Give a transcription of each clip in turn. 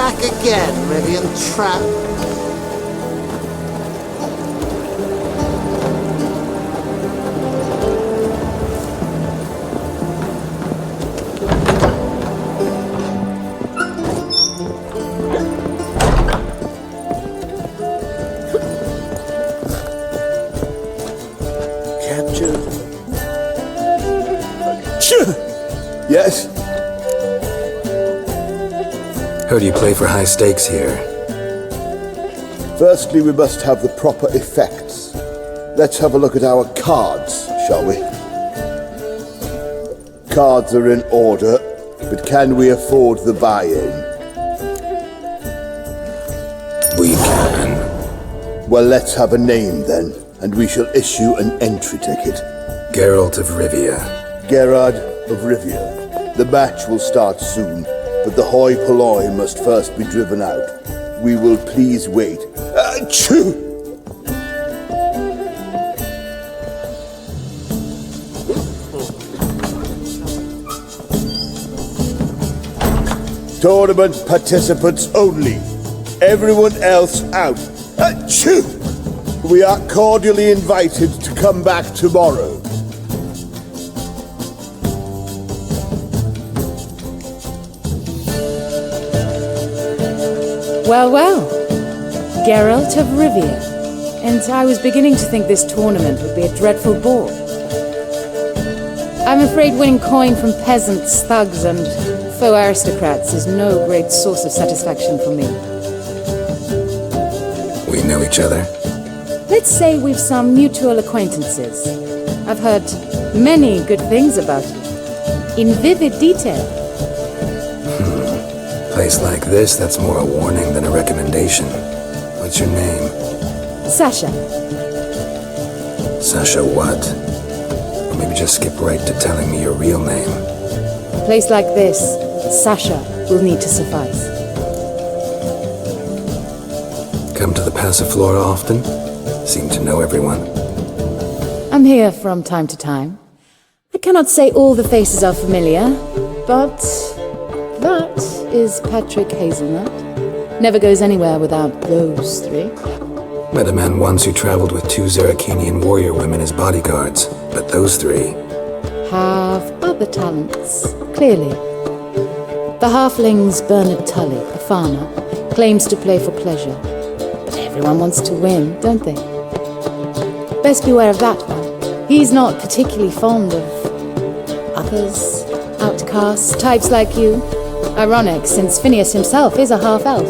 back again, Rivian Trap. Yes? Heard you play for high stakes here. Firstly, we must have the proper effects. Let's have a look at our cards, shall we? Cards are in order, but can we afford the buy-in? We can. Well, let's have a name then, and we shall issue an entry ticket. Geralt of Rivia. Gerard of Rivia. The match will start soon, but the hoi polloi must first be driven out. We will please wait. Achoo! Tournament participants only. Everyone else out. Achoo! We are cordially invited to come back tomorrow. Well, well. Geralt of Rivia. And I was beginning to think this tournament would be a dreadful bore. I'm afraid winning coin from peasants, thugs, and faux aristocrats is no great source of satisfaction for me. We know each other. Let's say we've some mutual acquaintances. I've heard many good things about you. In vivid detail. Place like this, that's more a warning than a recommendation. What's your name? Sasha. Sasha what? Or maybe just skip right to telling me your real name. A place like this, Sasha will need to suffice. Come to the Passiflora often? Seem to know everyone. I'm here from time to time. I cannot say all the faces are familiar, but that is Patrick Hazelnut. Never goes anywhere without those three. Met a man once who traveled with 2 Zarakinian warrior women as bodyguards, but those three... Have other talents, clearly. The halfling's Bernard Tully, a farmer, claims to play for pleasure. But everyone wants to win, don't they? Best beware of that one. He's not particularly fond of others, outcasts, types like you. Ironic, since Phineas himself is a half-elf.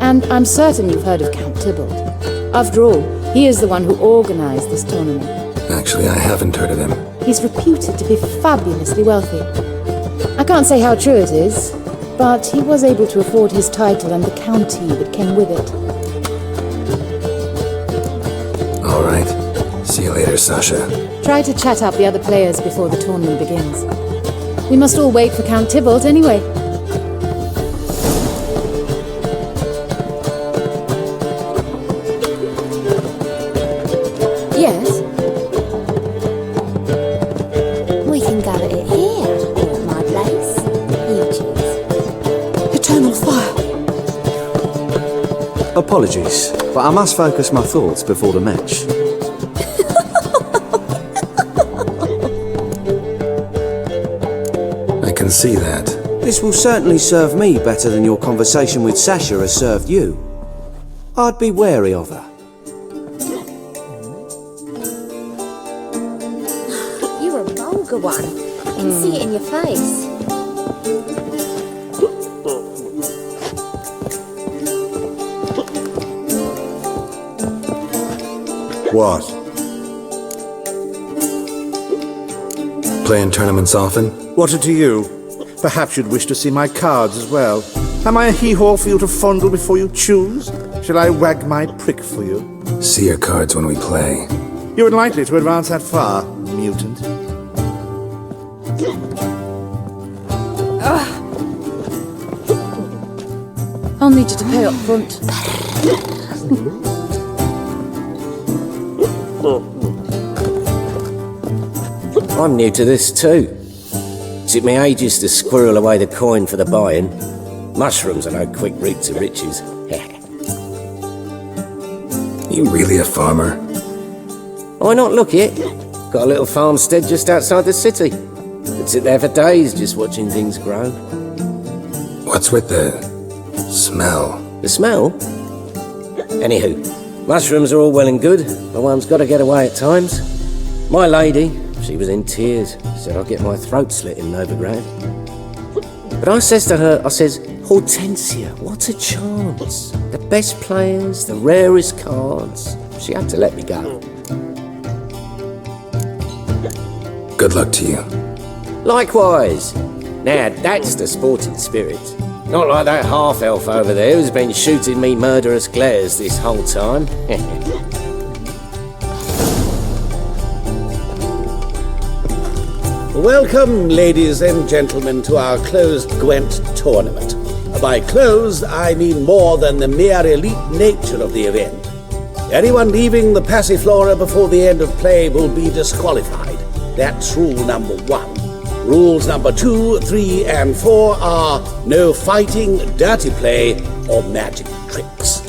And I'm certain you've heard of Count Tybalt. After all, he is the one who organized this tournament. Actually, I haven't heard of him. He's reputed to be fabulously wealthy. I can't say how true it is, but he was able to afford his title and the county that came with it. All right. See you later, Sasha. Try to chat up the other players before the tournament begins. We must all wait for Count Tybalt anyway. Yes? We can gather it here, or at my place. You choose. Eternal fire! Apologies, but I must focus my thoughts before the match. I can see that. This will certainly serve me better than your conversation with Sasha has served you. I'd be wary of her. You're a vulgar one. I can see it in your face. What? Playing tournaments often? What to you? Perhaps you'd wish to see my cards as well. Am I a hee-haw for you to fondle before you choose? Shall I wag my prick for you? See your cards when we play. You unlikely to advance that far, mutant. I'll need you to pay up front. I'm new to this too. Took me ages to squirrel away the coin for the buy-in. Mushrooms are no quick route to riches. You really a farmer? Why not look it? Got a little farmstead just outside the city. Could sit there for days just watching things grow. What's with the smell? The smell? Anywho, mushrooms are all well and good, but one's got to get away at times. My lady, she was in tears, said I'd get my throat slit in Novigrad. But I says to her, Hortensia, what a chance. The best players, the rarest cards. She had to let me go. Good luck to you. Likewise. Now, that's the sporting spirit. Not like that half-elf over there who's been shooting me murderous glares this whole time. Welcome, ladies and gentlemen, to our closed Gwent tournament. By closed, I mean more than the mere elite nature of the event. Anyone leaving the Passiflora before the end of play will be disqualified. That's rule number 1. Rules number 2, 3, and 4 are no fighting, dirty play, or magic tricks.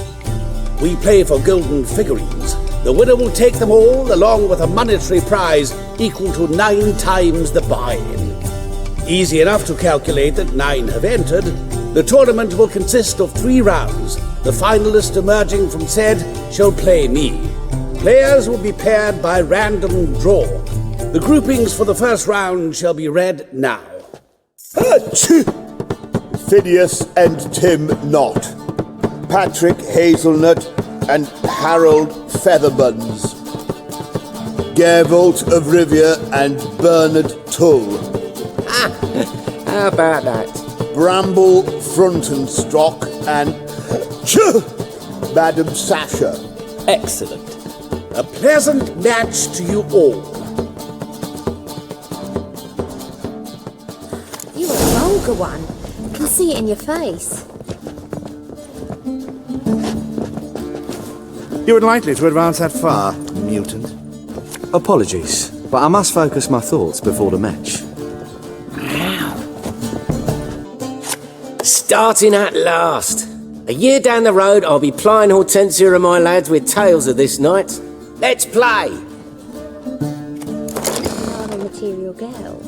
We play for golden figurines. The winner will take them all, along with a monetary prize equal to 9 times the buy-in. Easy enough to calculate that 9 have entered. The tournament will consist of 3 rounds. The finalist emerging from said shall play me. Players will be paired by random draw. The groupings for the first round shall be read now. Phineas and Tim Knott, Patrick Hazelnut and Harold Featherbuns, Geralt of Rivia and Bernard Tull. How about that? Bramble Frontenstock and Madam Sasha. Excellent. A pleasant match to you all. You a vulgar one. I can see it in your face. You unlikely to advance that far, mutant. Apologies, but I must focus my thoughts before the match. Starting at last. A year down the road, I'll be plying Hortensia and my lads with tales of this night. Let's play! I'm a material girl.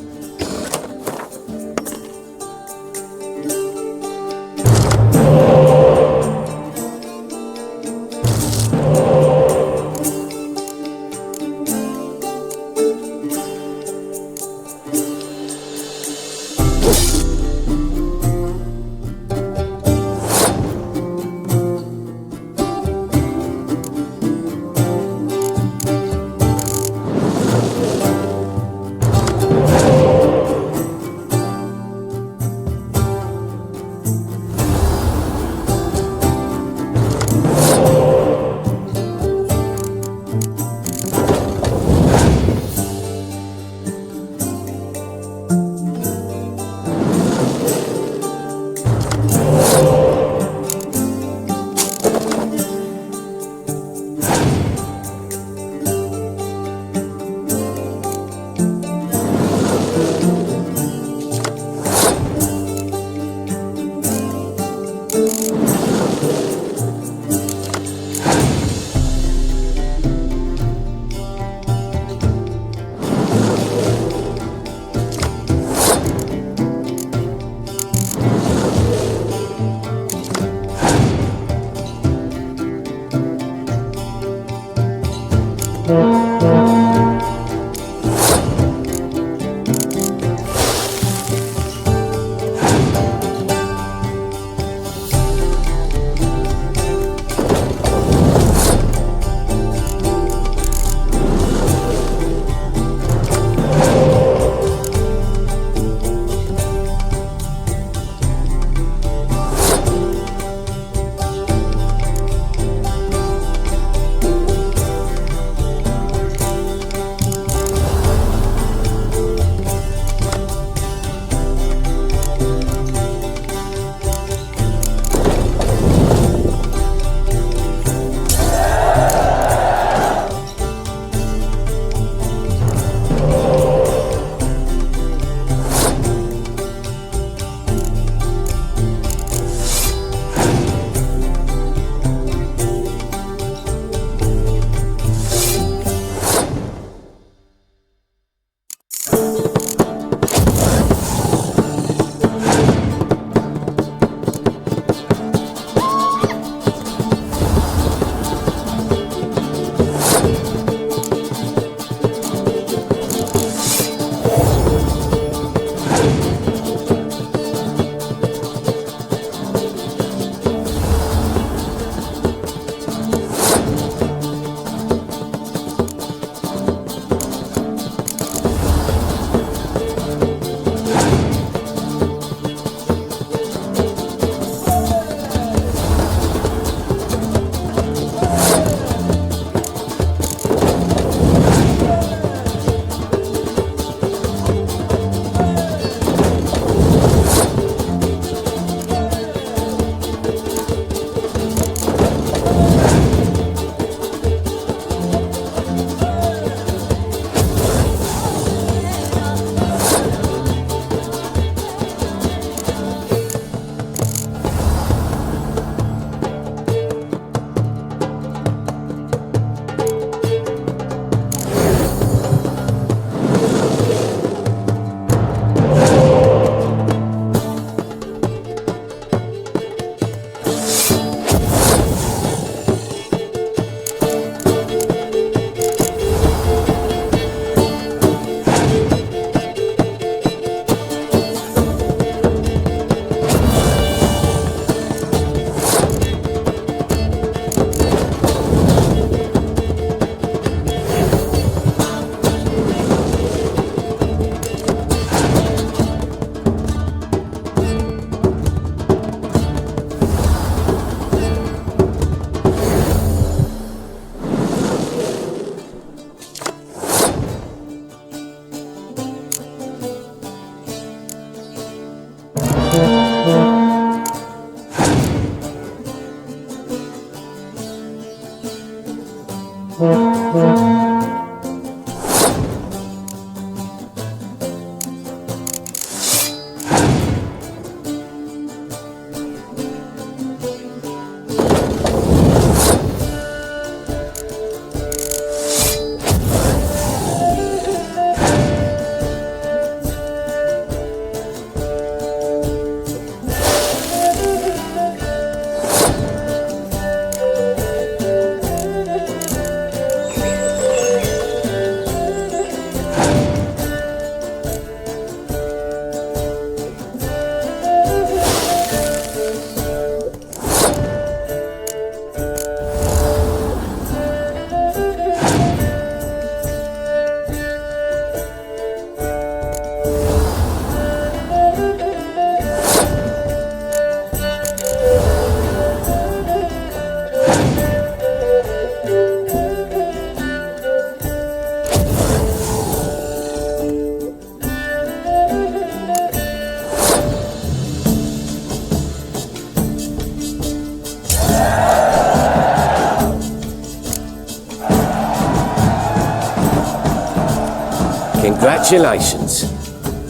Congratulations.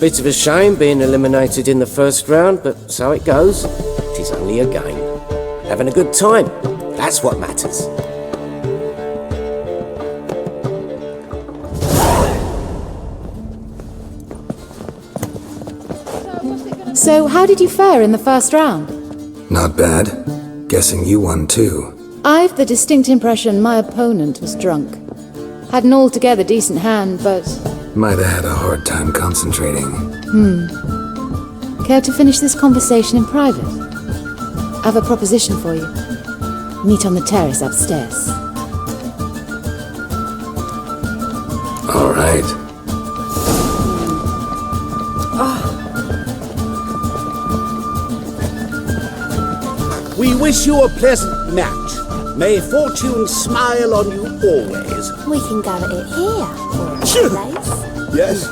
Bit of a shame being eliminated in the first round, but so it goes. It is only a game. Having a good time, that's what matters. So, how did you fare in the first round? Not bad. Guessing you won too. I've the distinct impression my opponent was drunk. Had an altogether decent hand, but... Might have had a hard time concentrating. Care to finish this conversation in private? I have a proposition for you. Meet on the terrace upstairs. All right. We wish you a pleasant match. May fortune smile on you always. We can gather it here, or at the place. Yes.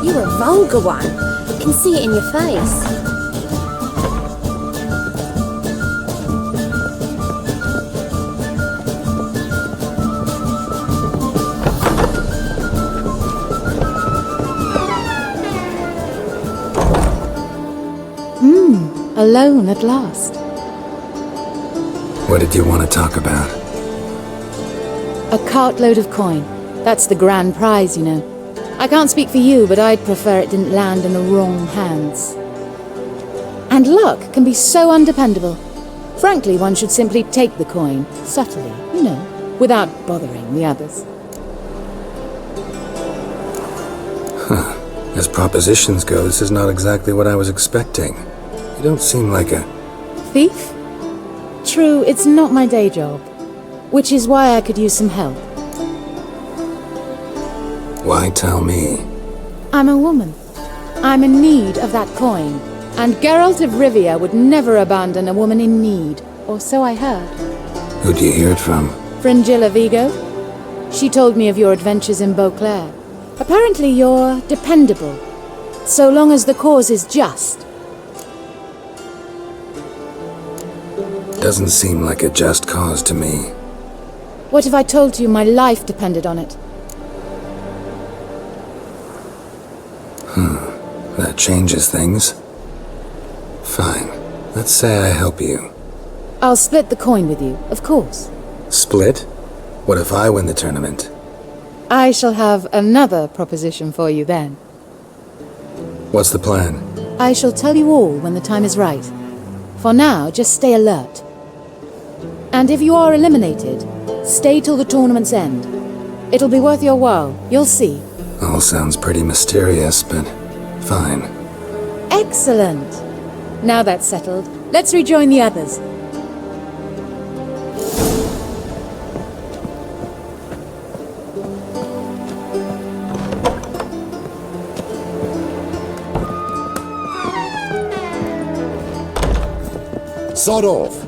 You're a vulgar one. Can see it in your face. Alone at last. What did you want to talk about? A cartload of coin. That's the grand prize, you know. I can't speak for you, but I'd prefer it didn't land in the wrong hands. And luck can be so undependable. Frankly, one should simply take the coin, subtly, you know, without bothering the others. As propositions go, this is not exactly what I was expecting. You don't seem like a... Thief? True, it's not my day job. Which is why I could use some help. Why tell me? I'm a woman. I'm in need of that coin. And Geralt of Rivia would never abandon a woman in need. Or so I heard. Who'd you hear it from? Fringilla Vigo. She told me of your adventures in Beauclair. Apparently you're dependable. So long as the cause is just. Doesn't seem like a just cause to me. What if I told you my life depended on it? That changes things. Fine. Let's say I help you. I'll split the coin with you, of course. Split? What if I win the tournament? I shall have another proposition for you then. What's the plan? I shall tell you all when the time is right. For now, just stay alert. And if you are eliminated, stay till the tournament's end. It'll be worth your while, you'll see. All sounds pretty mysterious, but fine. Excellent! Now that's settled, let's rejoin the others. Sod off!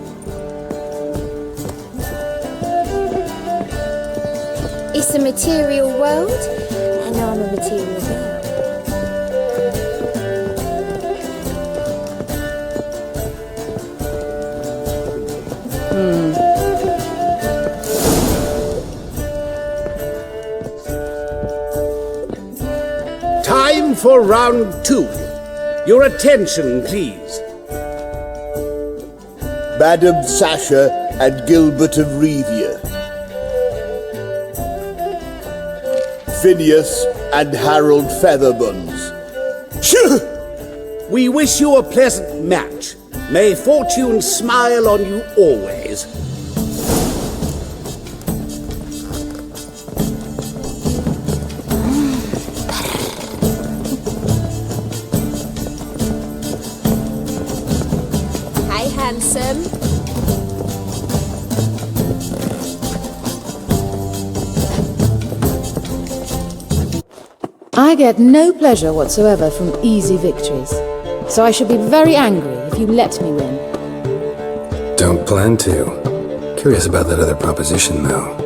It's a material world, and I'm a material girl. Time for round 2. Your attention, please. Madam Sasha and Gilbert of Revia. Phineas and Harold Featherbones. Shoo! We wish you a pleasant match. May fortune smile on you always. Hey, handsome. I get no pleasure whatsoever from easy victories, so I should be very angry if you let me win. Don't plan to. Curious about that other proposition, though.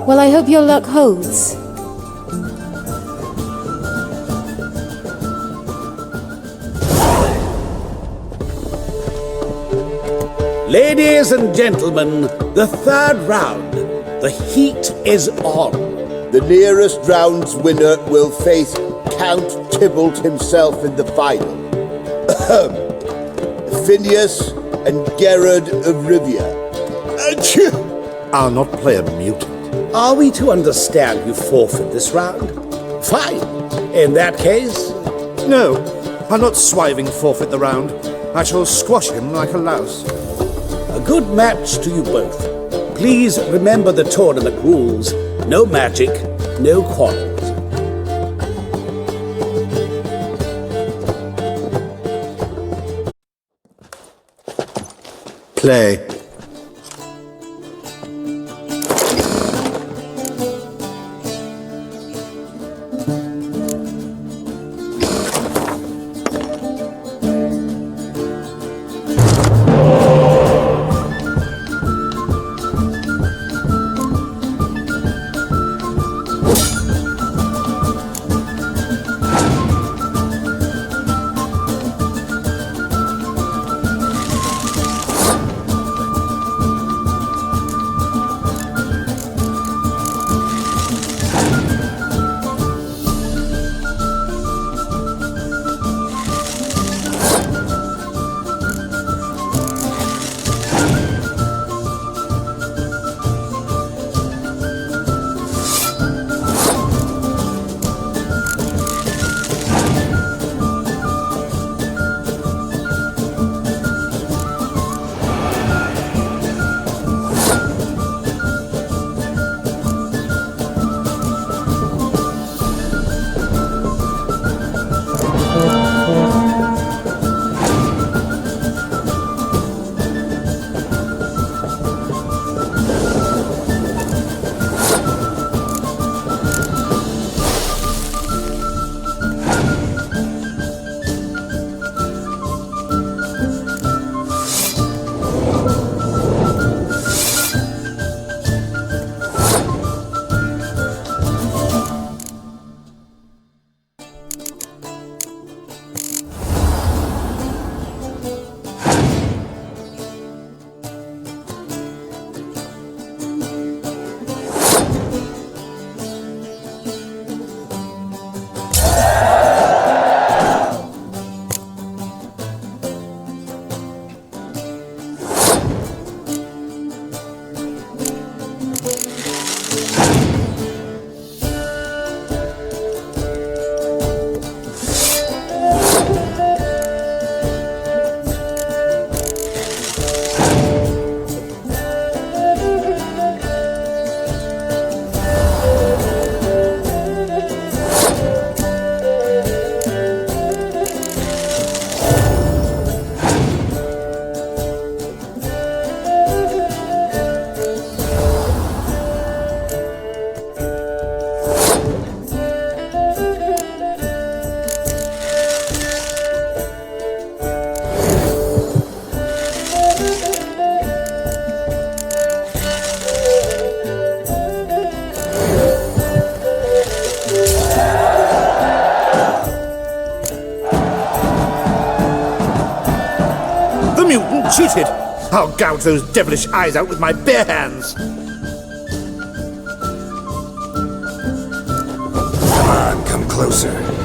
Well, I hope your luck holds. Ladies and gentlemen, the third round. The heat is on. The nearest round's winner will face Count Tybalt himself in the final. Phineas and Gerard of Rivia. Achoo! I'll not play a mutant. Are we to understand you forfeit this round? Fine. In that case, No, I'll not swiving forfeit the round. I shall squash him like a louse. a good match to you both. Please remember the tournament rules. No magic, no quarrels. Play. Cheated! I'll gouge those devilish eyes out with my bare hands! Come on, come closer.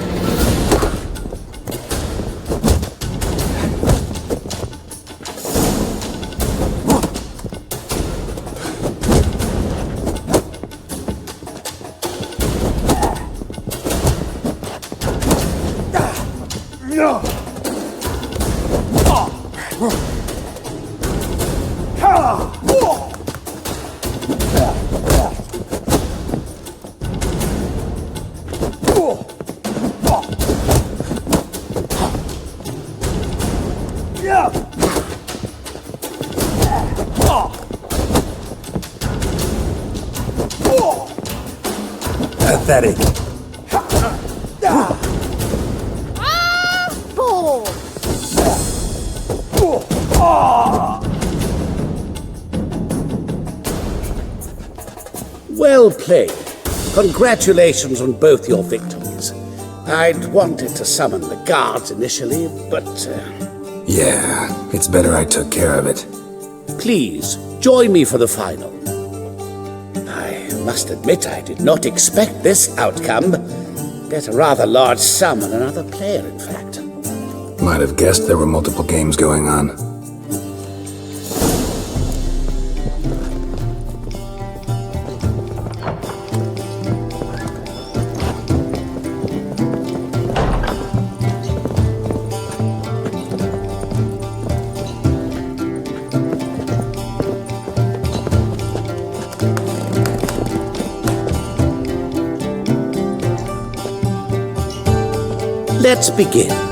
Pathetic. Well played. Congratulations on both your victories. I'd wanted to summon the guards initially, but... Yeah, it's better I took care of it. Please, join me for the final. I must admit I did not expect this outcome. Bet a rather large sum on another player, in fact. Might have guessed there were multiple games going on. Let's begin.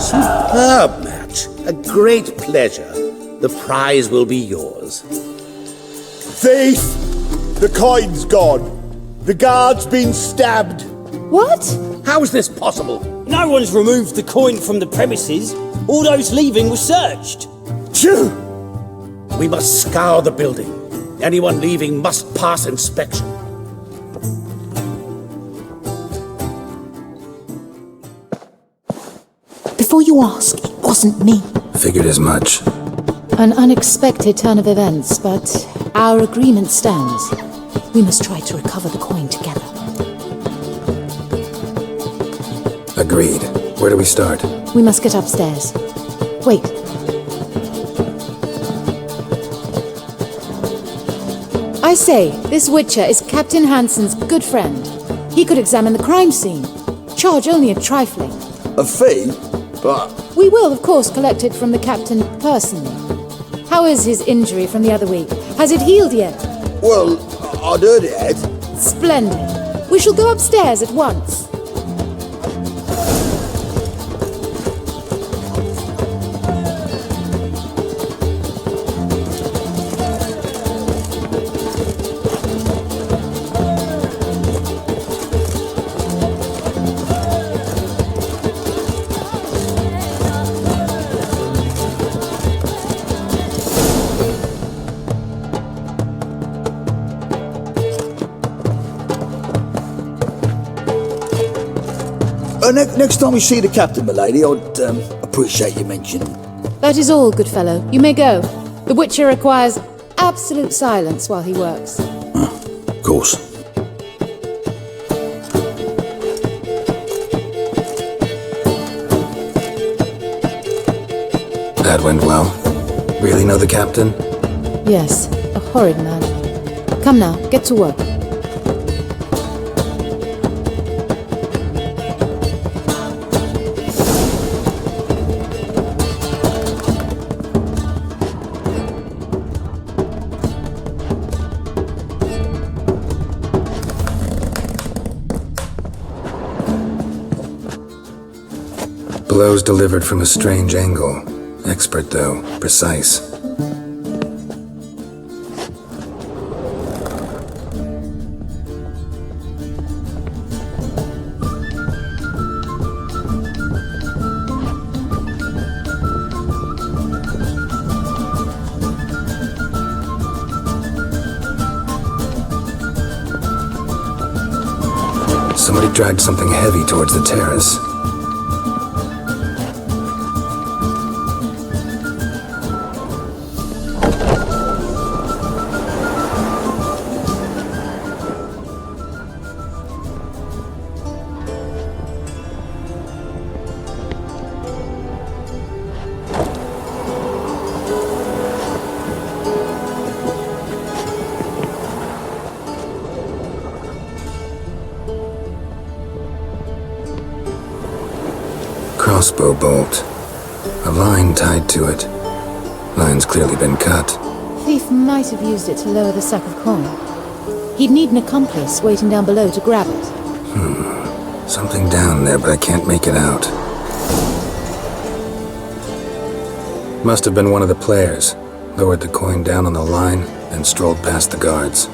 Superb match. A great pleasure. The prize will be yours. Thief! The coin's gone. The guard's been stabbed. What? How is this possible? No one's removed the coin from the premises. All those leaving were searched. Phew! We must scour the building. Anyone leaving must pass inspection. Before you ask, it wasn't me. Figured as much. An unexpected turn of events, but our agreement stands. We must try to recover the coin together. Agreed. Where do we start? We must get upstairs. Wait. I say, this Witcher is Captain Hansen's good friend. He could examine the crime scene. Charge only a trifling. A fee? But We will, of course, collect it from the captain personally. How is his injury from the other week? Has it healed yet? well, I'd heard it had. Splendid. We shall go upstairs at once. Next time we see the captain, milady, I'd appreciate you mentioning. That is all, good fellow. You may go. The Witcher requires absolute silence while he works. Of course. That went well. Really know the captain? Yes, a horrid man. Come now, get to work. Blows delivered from a strange angle. Expert, though. Precise. Somebody dragged something heavy towards the terrace. Crossbow bolt. A line tied to it. Line's clearly been cut. Thief might have used it to lower the sack of coin. He'd need an accomplice waiting down below to grab it. Something down there, but I can't make it out. Must have been one of the players. Lowered the coin down on the line, and strolled past the guards.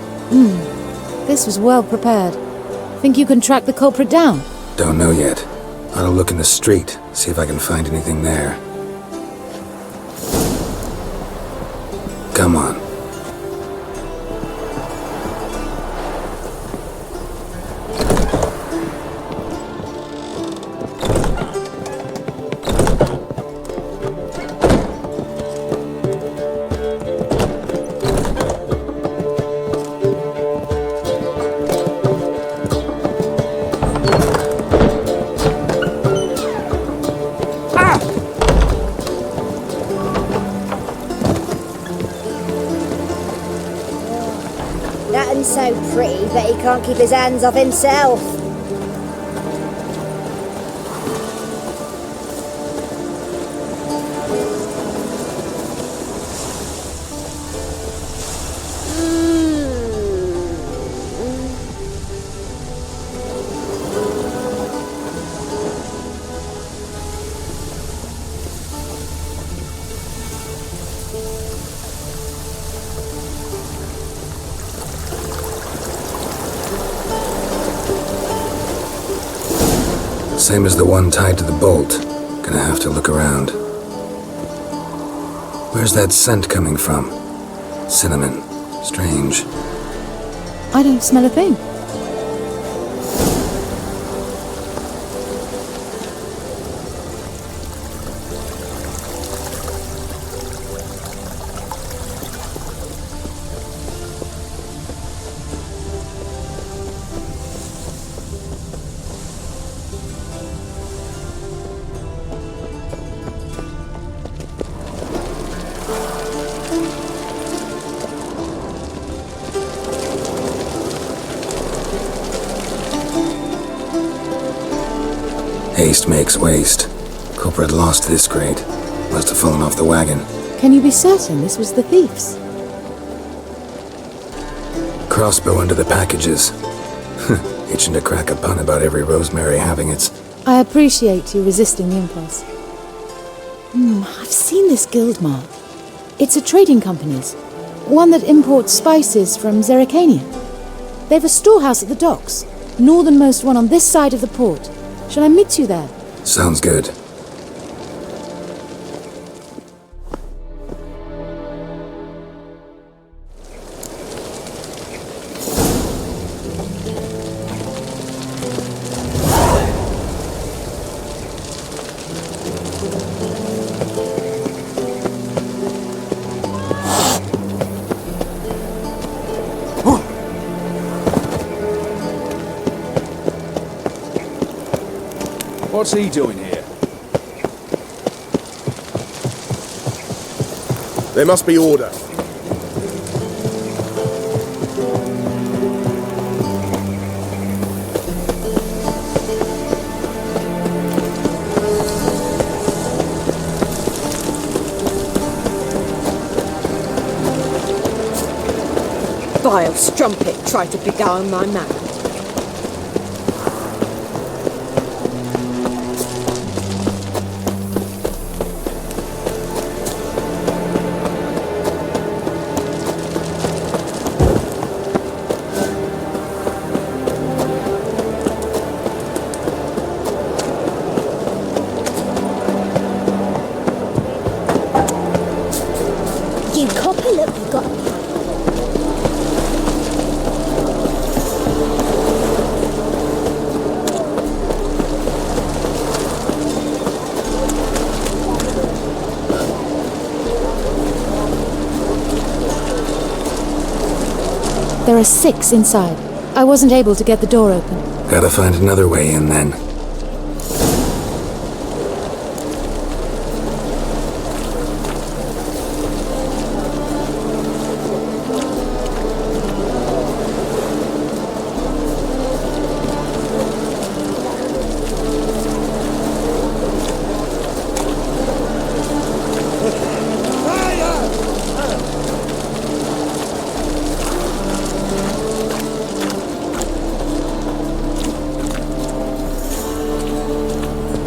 This was well prepared. Think you can track the culprit down? Don't know yet. Ought to look in the street, see if I can find anything there. Come on. Nathan's so pretty, but he can't keep his hands off himself. Same as the one tied to the bolt. Gonna have to look around. Where's that scent coming from? Cinnamon. Strange. I don't smell a thing. Haste makes waste. Culprit lost this crate. Must have fallen off the wagon. Can you be certain this was the thief's? Crossbow under the packages. Itching to crack a pun about every rosemary having its... I appreciate you resisting the impulse. I've seen this guild mark. It's a trading company's. One that imports spices from Zerrikania. They've a storehouse at the docks. Northernmost one on this side of the port. Shall I meet you there? Sounds good. What's he doing here? There must be order. Vile strumpet tried to beguile my man. There are 6 inside. I wasn't able to get the door open. Gotta find another way in then.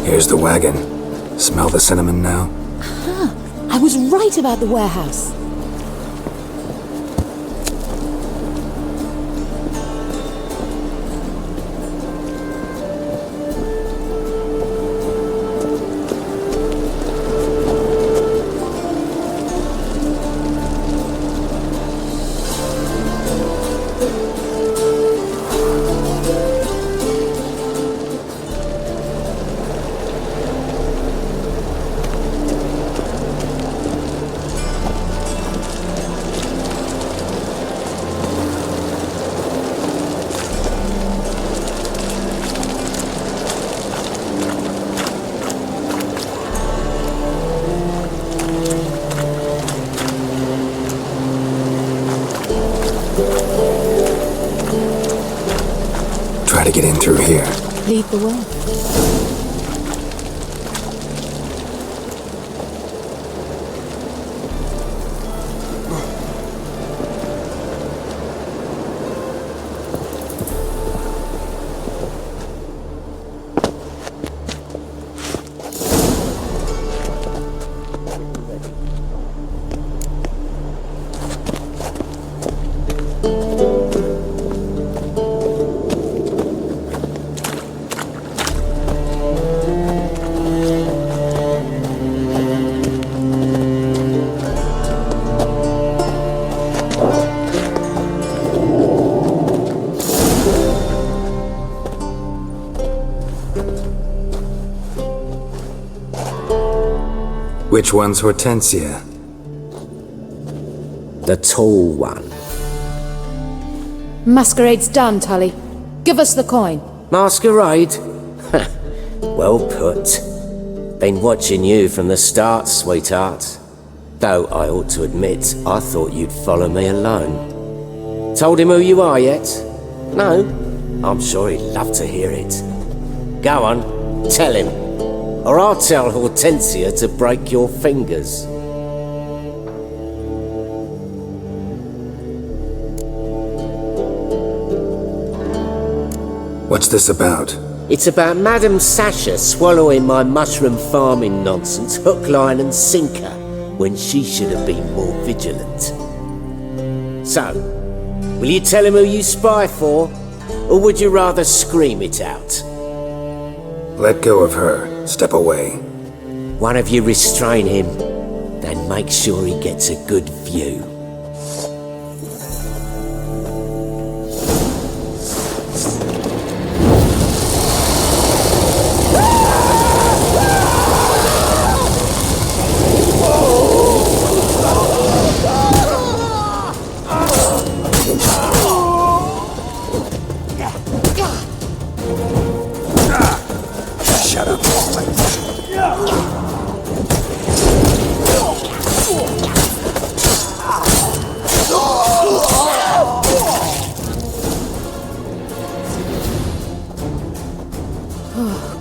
Here's the wagon. Smell the cinnamon now? Aha! I was right about the warehouse. Try to get in through here. Lead the way. Which one's Hortensia? The tall one. Masquerade's done, Tully. Give us the coin. Masquerade? Well put. Been watching you from the start, sweetheart. Though I ought to admit, I thought you'd follow me alone. Told him who you are yet? No? I'm sure he'd love to hear it. Go on, tell him. Or I'll tell Hortensia to break your fingers. What's this about? It's about Madame Sasha swallowing my mushroom farming nonsense hook, line and sinker when she should have been more vigilant. So, will you tell him who you spy for, or would you rather scream it out? Let go of her. Step away. One of you restrain him, then make sure he gets a good view.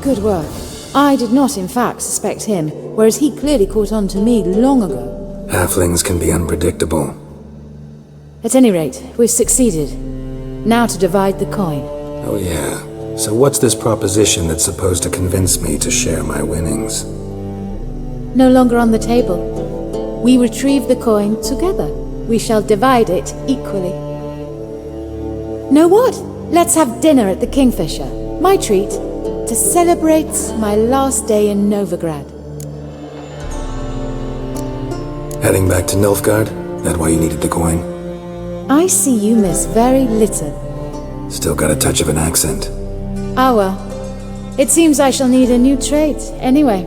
Good work. I did not, in fact, suspect him, whereas he clearly caught on to me long ago. Halflings can be unpredictable. At any rate, we've succeeded. Now to divide the coin. Oh yeah. So what's this proposition that's supposed to convince me to share my winnings? No longer on the table. We retrieve the coin together. We shall divide it equally. Know what? Let's have dinner at the Kingfisher. My treat. To celebrate my last day in Novigrad. Heading back to Nilfgaard? That why you needed the coin? I see you miss very little. Still got a touch of an accent. Ah well. It seems I shall need a new trait. Anyway,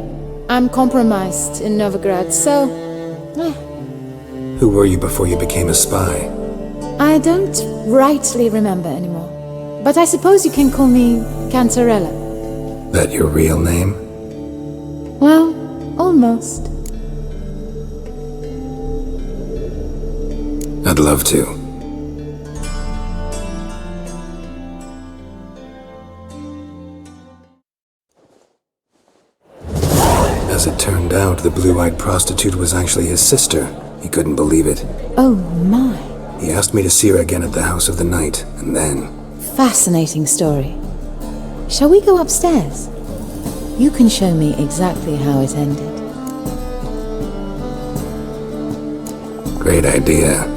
I'm compromised in Novigrad, so... Who were you before you became a spy? I don't rightly remember anymore. But I suppose you can call me Cantarella. That your real name? Well, almost. I'd love to. As it turned out, the blue-eyed prostitute was actually his sister. He couldn't believe it. Oh my. He asked me to see her again at the House of the Night, and then... Fascinating story. Shall we go upstairs? You can show me exactly how it ended. Great idea.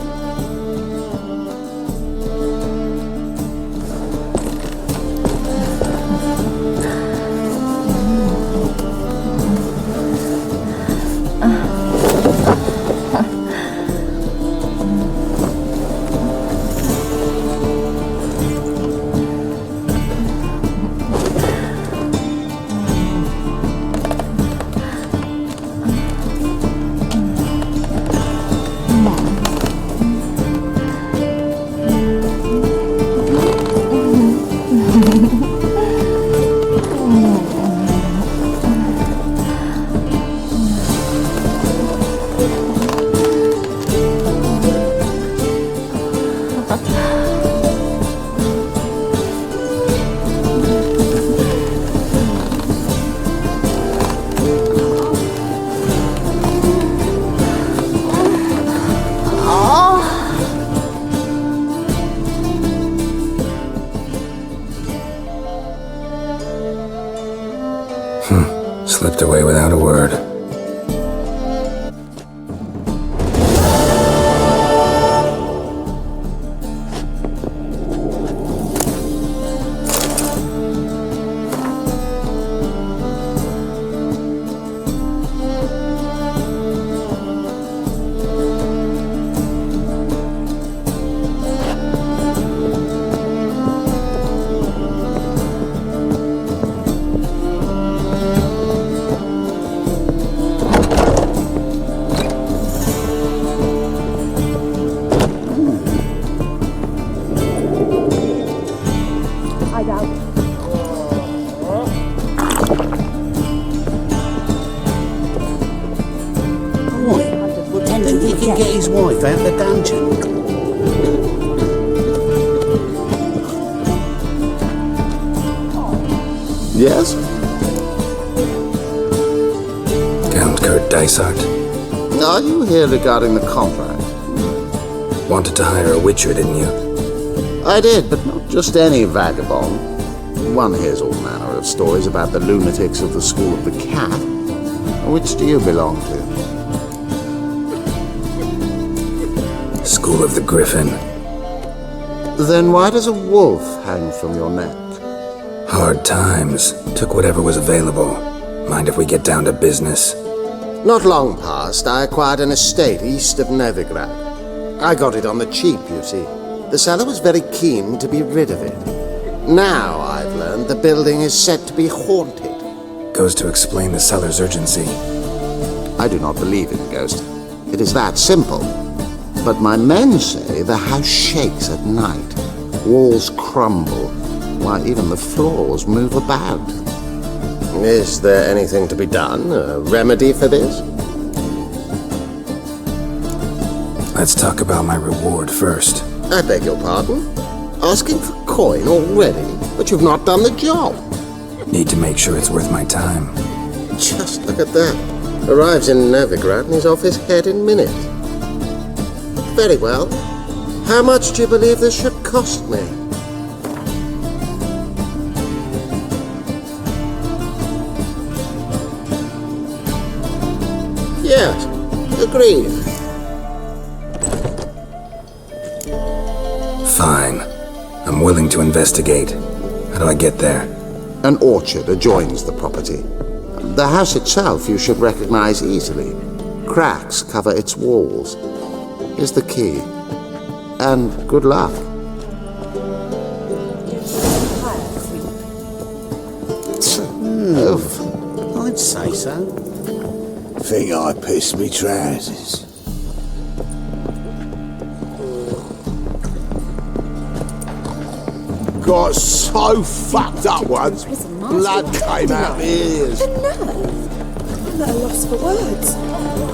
Slipped away without a word. Wife out the dungeon. Yes? Count Kurt Dysart. Are you here regarding the contract? Wanted to hire a witcher, didn't you? I did, but not just any vagabond. One hears all manner of stories about the lunatics of the School of the Cat. Which do you belong to? School of the Griffin. Then why does a wolf hang from your neck? Hard times. Took whatever was available. Mind if we get down to business? Not long past, I acquired an estate east of Novigrad. I got it on the cheap, you see. The seller was very keen to be rid of it. Now I've learned the building is said to be haunted. Goes to explain the seller's urgency. I do not believe in ghosts. It is that simple. But my men say the house shakes at night. Walls crumble, while even the floors move about. Is there anything to be done? A remedy for this? Let's talk about my reward first. I beg your pardon? Asking for coin already, but you've not done the job. Need to make sure it's worth my time. Just look at that. Arrives in Novigrad and he's off his head in minutes. Very well. How much do you believe this should cost me? Yes, agreed. Fine. I'm willing to investigate. How do I get there? An orchard adjoins the property. The house itself you should recognize easily. Cracks cover its walls. Here's the key. And good luck. I'd say so. Think I pissed me trousers. got so fucked up once, blood came out my ears. The nerve. I'm at a loss for words.